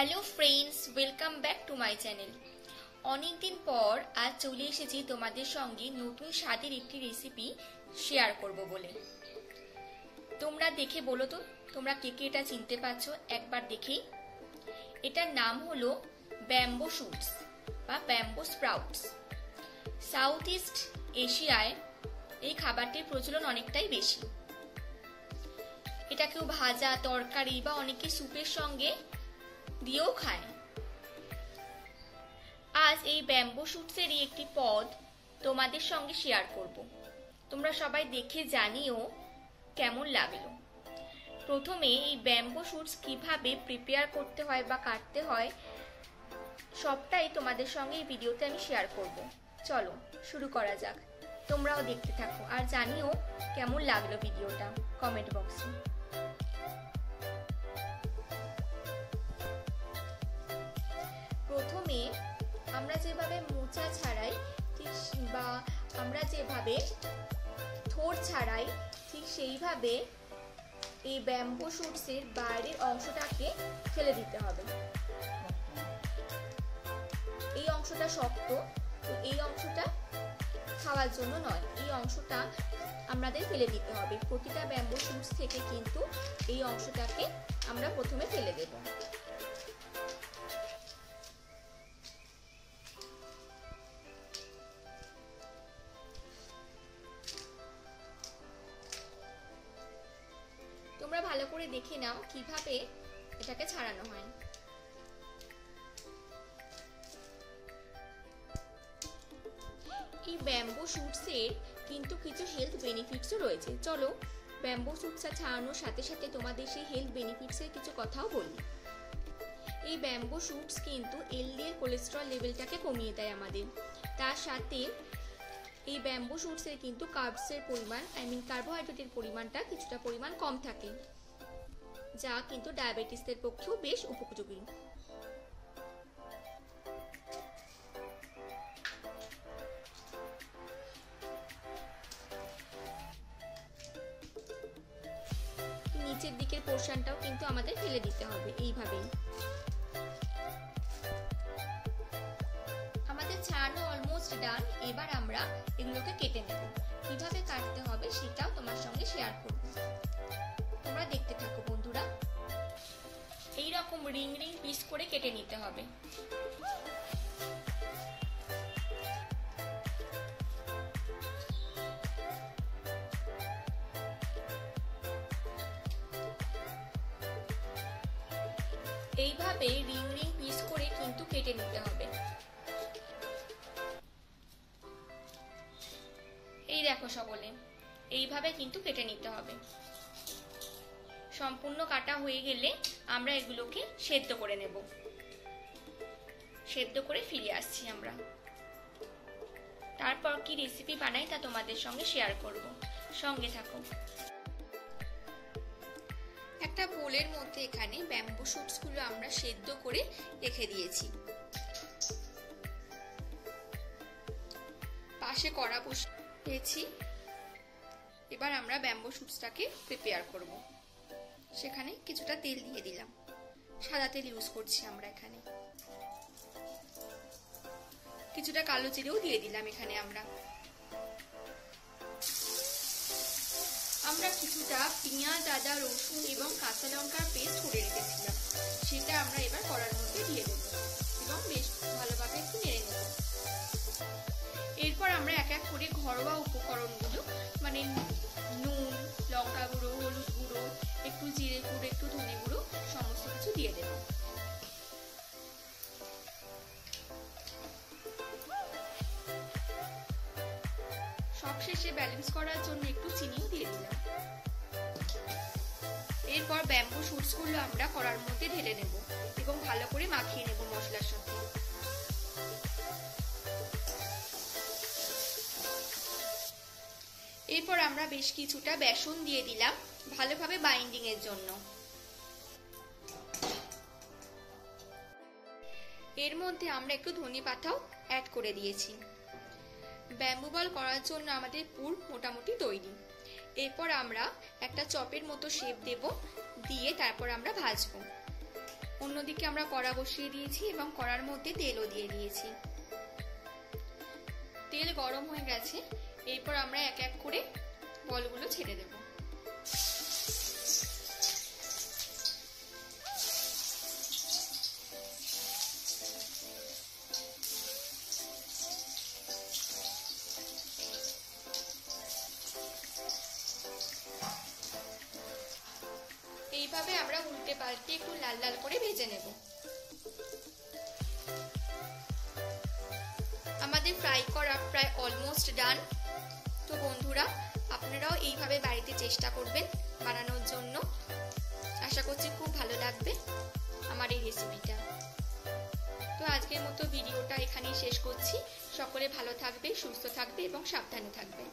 Hello friends, welcome back to my channel. অনেকদিন পর আজ চলে এসেছি তোমাদের সঙ্গে নতুন স্বাদের একটি রেসিপি শেয়ার করব বলে। তোমরা দেখে বলো তো তোমরা কে কে এটা চিনতে পারছো একবার দেখেই। এটার নাম হলো ব্যাম্বো শুটস বা ব্যাম্বো স্প্রাউটস। সাউথ ইস্ট এশিয়ায় এই খাবারটির প্রচলন অনেকটাই বেশি। এটা কেউ ভাজা, তরকারি বা অনেকে স্যুপের সঙ্গে দিয়েও খায়। আজ এই ব্যাম্বো শুটসেরই একটি পদ তোমাদের সঙ্গে শেয়ার করব। তোমরা সবাই দেখে জানিও কেমন লাগলো। প্রথমে এই ব্যাম্বো শুটস কিভাবে প্রিপেয়ার করতে হয় বা কাটতে হয় সবটাই তোমাদের সঙ্গে এই ভিডিওতে আমি শেয়ার করব। চলো শুরু করা যাক। তোমরাও দেখতে থাকো আর জানিও কেমন লাগলো ভিডিওটা কমেন্ট বক্সে। প্রথমে আমরা যেভাবে মোচা ছাড়াই ঠিক বা আমরা যেভাবে থোর ছাড়াই ঠিক সেইভাবে এই ব্যাম্বো শুটসের বাইরের অংশটাকে ফেলে দিতে হবে। এই অংশটা শক্ত, তো এই অংশটা খাওয়ার জন্য নয়, এই অংশটা আমাদের ফেলে দিতে হবে। প্রতিটা ব্যাম্বো শুটস থেকে কিন্তু এই অংশটাকে আমরা প্রথমে ফেলে দেব। তোমরা ভালো করে দেখে নাও কিভাবে এটাকে ছাড়ানো হয়। এই ব্যাম্বো শুটসের কিন্তু কিছু হেলথ বেনিফিটসও রয়েছে। চলো ব্যাম্বো শুটসটা ছাড়ানোর সাথে সাথে তোমাদের সেই হেলথ বেনিফিটসের কিছু কথাও বলি। এই ব্যাম্বো শুটস কিন্তু এলডিএল কোলেস্টেরল লেভেলটাকে কমিয়ে দেয় আমাদের। তার সাথে এই ব্যাম্বো শুটসের কিন্তু কার্বসের পরিমাণ কার্বোহাইড্রেটের পরিমাণটা কিছুটা পরিমাণ কম থাকে, যা কিন্তু ডায়াবেটিসদের পক্ষেও বেশ উপযোগী। নিচের দিকের পোরশনটাও কিন্তু আমাদের ফেলে দিতে হবে। এইভাবেই আমাদের ছাড়ানো অলমোস্ট ডান। এবার আমরা এগুলোকে কেটে নেব। কিভাবে কাটতে হবে সেটাও তোমার সঙ্গে শেয়ার করব। তোমরা দেখতে থাকো বন্ধুরা। এই রকম রিং রিং পিস করে কেটে নিতে হবে। এইভাবে রিং রিং পিস করে কিন্তু কেটে নিতে হবে। এই দেখো সকলে, এইভাবে কিন্তু কেটে নিতে হবে। সম্পূর্ণ কাটা হয়ে গেলে আমরা এগুলোকে সেদ্ধ করে নেব। সেদ্ধ করে ফিরে আসছি আমরা। তারপর কি রেসিপি বানাই তা তোমাদের সঙ্গে শেয়ার করব, সঙ্গে থাকো। একটা বোলের মধ্যে এখানে ব্যাম্বো শুটসগুলো আমরা সেদ্ধ করে রেখে দিয়েছি। পাশে কড়া বসিয়েছি। এবার আমরা ব্যাম্বো শুটসটাকে প্রিপেয়ার করব। সেখানে কিছুটা তেল দিয়ে দিলাম। সাদা তেল ইউজ করছি আমরা এখানে। কিছুটা কালো জিরেও দিয়ে দিলাম এখানে আমরা কিছুটা পেঁয়াজ, আদা, রসুন এবং কাঁচা লঙ্কার পেস্ট করে রেখেছিলাম। সেটা আমরা এবার কড়ার মধ্যে দিয়ে দেব এবং বেশ ভালোভাবে একটু নেড়ে নেব। এরপর আমরা এক এক করে ঘরোয়া উপকরণগুলো মানে নুন, লঙ্কা গুঁড়ো, হলুদ গুঁড়ো, একটু জিরে গুঁড়ো, একটু ধনে গুঁড়ো সমস্ত কিছু দিয়ে দেব। সবশেষে ব্যালেন্স করার জন্য একটু চিনিও দিয়ে দিলাম। এরপর ব্যাম্বো শুটসগুলো আমরা কড়ার মধ্যে ঢেলে নেব এবং ভালো করে মাখিয়ে নেব মশলার সাথে। এরপর আমরা বেশ কিছুটা বেসন দিয়ে দিলাম ভালোভাবে বাইন্ডিং এর জন্য। এর মধ্যে আমরা একটু ধনে পাতাও অ্যাড করে দিয়েছি। ব্যাম্বু বল করার জন্য আমাদের পুর মোটামুটি তৈরি। এরপর আমরা একটা চপের মতো শেপ দেব, দিয়ে তারপর আমরা ভাজবো। অন্যদিকে আমরা কড়া বসিয়ে দিয়েছি এবং কড়ার মধ্যে তেলও দিয়ে দিয়েছি। তেল গরম হয়ে গেছে, এরপর আমরা এক এক করে বলগুলো ছেড়ে দেব। এইভাবে আমরা উল্টে পাল্টে একটু লাল লাল করে ভেজে নেব। আমাদের ফ্রাই করা প্রায় অলমোস্ট ডান। তো বন্ধুরা, আপনারাও এইভাবে বাড়িতে চেষ্টা করবেন বানানোর জন্য। আশা করছি খুব ভালো লাগবে আমার এই রেসিপিটা। তো আজকের মতো ভিডিওটা এখানেই শেষ করছি। সকলে ভালো থাকবে, সুস্থ থাকবে এবং সাবধানে থাকবে।